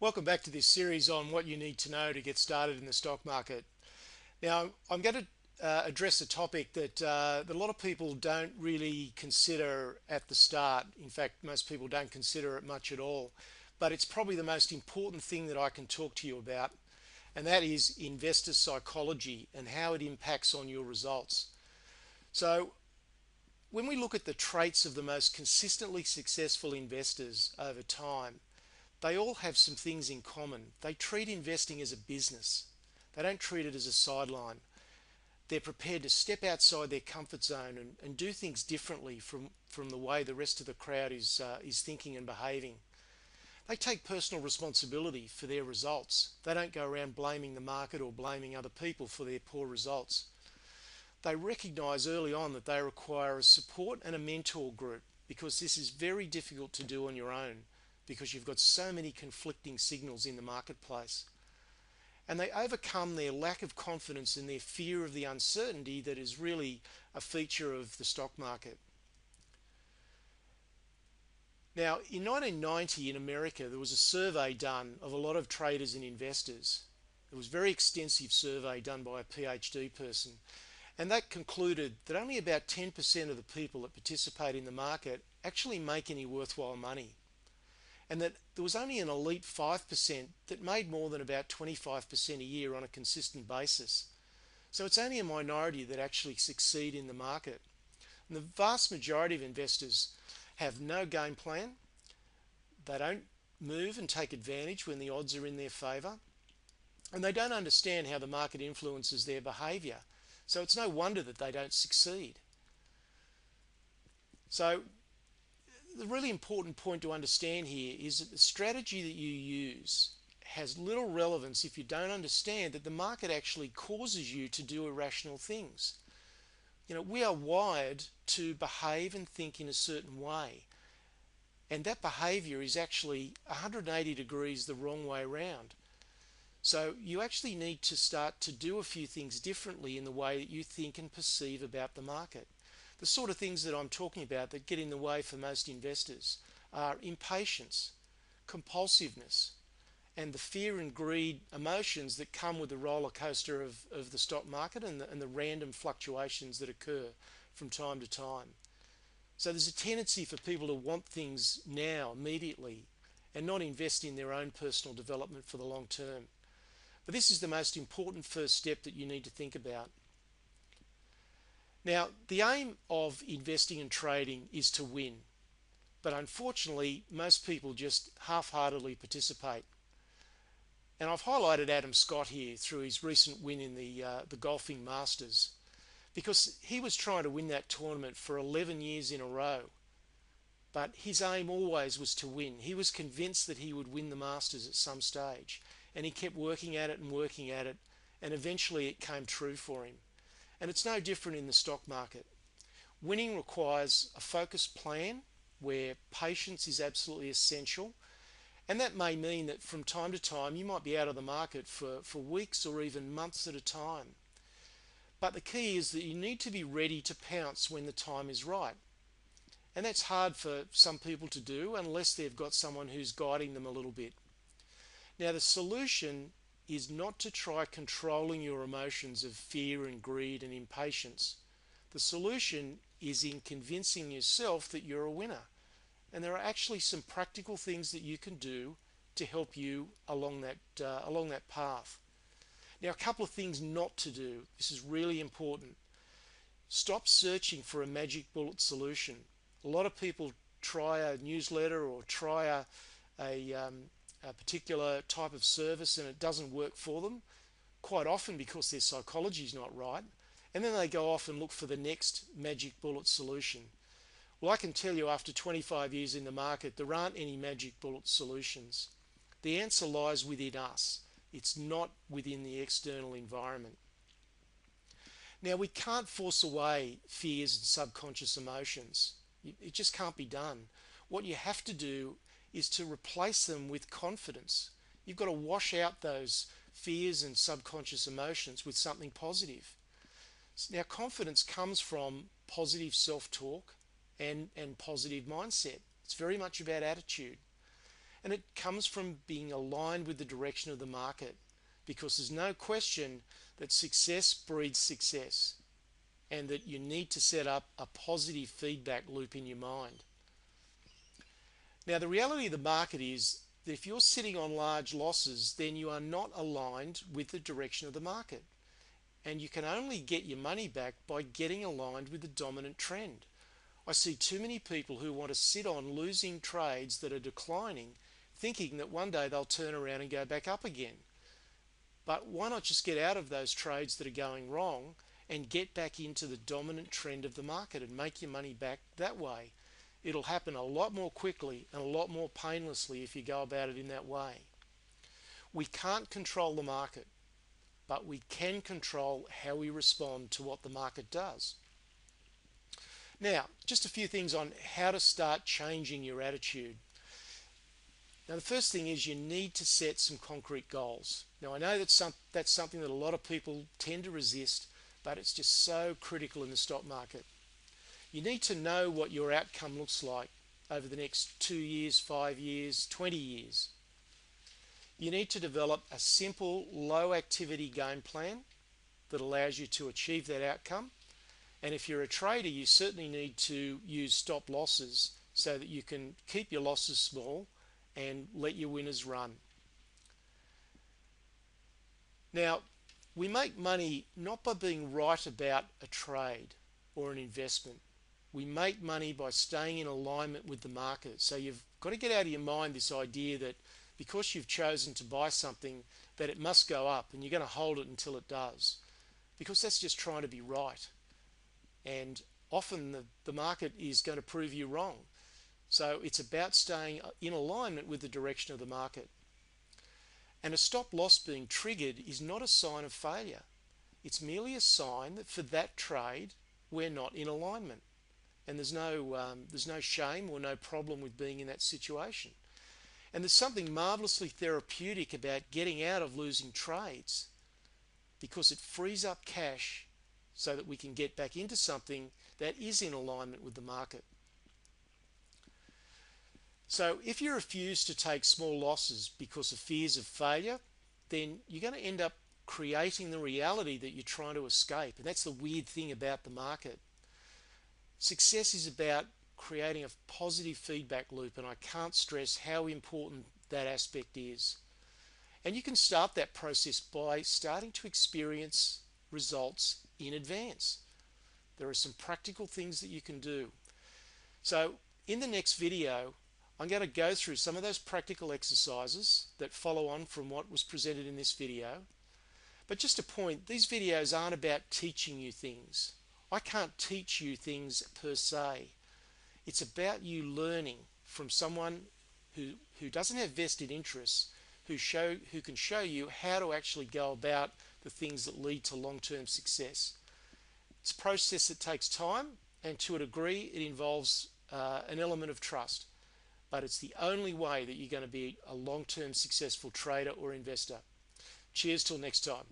Welcome back to this series on what you need to know to get started in the stock market. Now, I'm going to address a topic that a lot of people don't really consider at the start. In fact, most people don't consider it much at all. But it's probably the most important thing that I can talk to you about, and that is investor psychology and how it impacts on your results. So, when we look at the traits of the most consistently successful investors over time, they all have some things in common. They treat investing as a business. They don't treat it as a sideline. They're prepared to step outside their comfort zone and do things differently from the way the rest of the crowd is thinking and behaving. They take personal responsibility for their results. They don't go around blaming the market or blaming other people for their poor results. They recognize early on that they require a support and a mentor group, because this is very difficult to do on your own, because you've got so many conflicting signals in the marketplace. And they overcome their lack of confidence and their fear of the uncertainty that is really a feature of the stock market. Now, in 1990 in America, there was a survey done of a lot of traders and investors. It was a very extensive survey done by a PhD person. And that concluded that only about 10% of the people that participate in the market actually make any worthwhile money, and that there was only an elite 5% that made more than about 25% a year on a consistent basis. So it's only a minority that actually succeed in the market. And the vast majority of investors have no game plan. They don't move and take advantage when the odds are in their favour. And they don't understand how the market influences their behaviour. So it's no wonder that they don't succeed. So the really important point to understand here is that the strategy that you use has little relevance if you don't understand that the market actually causes you to do irrational things. You know, we are wired to behave and think in a certain way, and that behavior is actually 180 degrees the wrong way around. So you actually need to start to do a few things differently in the way that you think and perceive about the market. The sort of things that I'm talking about that get in the way for most investors are impatience, compulsiveness, and the fear and greed emotions that come with the roller coaster of the stock market and the random fluctuations that occur from time to time. So there's a tendency for people to want things now, immediately, and not invest in their own personal development for the long term. But this is the most important first step that you need to think about. Now, the aim of investing and trading is to win, but unfortunately, most people just half-heartedly participate. And I've highlighted Adam Scott here through his recent win in the golfing Masters, because he was trying to win that tournament for 11 years in a row. But his aim always was to win. He was convinced that he would win the Masters at some stage, and he kept working at it, and eventually it came true for him. And it's no different in the stock market. Winning requires a focused plan where patience is absolutely essential, and that may mean that from time to time you might be out of the market for weeks or even months at a time. But the key is that you need to be ready to pounce when the time is right. And that's hard for some people to do unless they've got someone who's guiding them a little bit. Now, the solution is not to try controlling your emotions of fear and greed and impatience. The solution is in convincing yourself that you're a winner. And there are actually some practical things that you can do to help you along that path. Now, a couple of things not to do. This is really important. Stop searching for a magic bullet solution. A lot of people try a newsletter or try a particular type of service and it doesn't work for them, quite often because their psychology is not right, and then they go off and look for the next magic bullet solution. Well, I can tell you after 25 years in the market, there aren't any magic bullet solutions. The answer lies within us. It's not within the external environment. Now, we can't force away fears and subconscious emotions. It just can't be done. What you have to do is to replace them with confidence. You've got to wash out those fears and subconscious emotions with something positive. Now, confidence comes from positive self-talk and positive mindset. It's very much about attitude. And it comes from being aligned with the direction of the market, because there's no question that success breeds success, and that you need to set up a positive feedback loop in your mind. Now, the reality of the market is that if you're sitting on large losses, then you are not aligned with the direction of the market. And you can only get your money back by getting aligned with the dominant trend. I see too many people who want to sit on losing trades that are declining, thinking that one day they'll turn around and go back up again. But why not just get out of those trades that are going wrong and get back into the dominant trend of the market and make your money back that way? It'll happen a lot more quickly and a lot more painlessly if you go about it in that way. We can't control the market, but we can control how we respond to what the market does. Now, just a few things on how to start changing your attitude. Now, the first thing is you need to set some concrete goals. Now, I know that's something that a lot of people tend to resist, but it's just so critical in the stock market. You need to know what your outcome looks like over the next 2 years, 5 years, 20 years. You need to develop a simple, low activity game plan that allows you to achieve that outcome. And if you're a trader, you certainly need to use stop losses so that you can keep your losses small and let your winners run. Now, we make money not by being right about a trade or an investment. We make money by staying in alignment with the market. So you've got to get out of your mind this idea that because you've chosen to buy something that it must go up and you're going to hold it until it does, because that's just trying to be right. And often the market is going to prove you wrong. So it's about staying in alignment with the direction of the market. And a stop loss being triggered is not a sign of failure. It's merely a sign that for that trade, we're not in alignment. And there's no shame or no problem with being in that situation. And there's something marvelously therapeutic about getting out of losing trades, because it frees up cash so that we can get back into something that is in alignment with the market. So if you refuse to take small losses because of fears of failure, then you're going to end up creating the reality that you're trying to escape. And that's the weird thing about the market. Success is about creating a positive feedback loop, and I can't stress how important that aspect is. And you can start that process by starting to experience results in advance. There are some practical things that you can do. So in the next video, I'm going to go through some of those practical exercises that follow on from what was presented in this video. But just a point, these videos aren't about teaching you things. I can't teach you things per se. It's about you learning from someone who doesn't have vested interests, who can show you how to actually go about the things that lead to long-term success. It's a process that takes time, and to a degree it involves an element of trust. But it's the only way that you're going to be a long-term successful trader or investor. Cheers till next time.